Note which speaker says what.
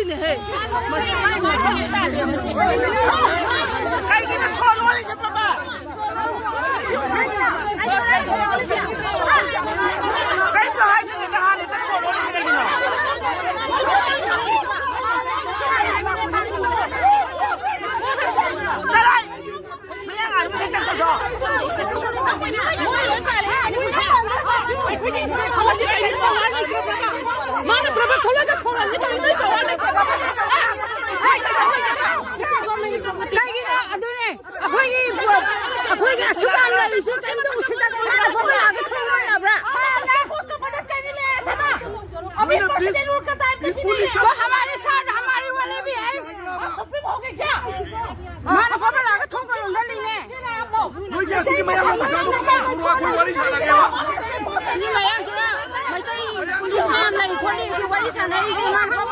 Speaker 1: ne he kai ki so lo le se papa kai to hai ni ta ha ni ta so lo le se ni no Sarai me ya ngar me ta ko Mana berapa thola ka chora ni bang ni kawa ni kai gi adune akhoi gi sudan la isi chen dong sida ko na ko na ga thona ya bra la ko तो मदद करने ले थे ना अभी procedure का time किसी ने तो हमारे साथ हमारे वाले भी है सुप्रीम हो गए क्या मानो बाबा लागा थोक लो ले ने कोई कैसी की मया को कोई वाली साला गया सी मया जरा मैं तो पुलिस में हम नहीं खोली की वाली साला है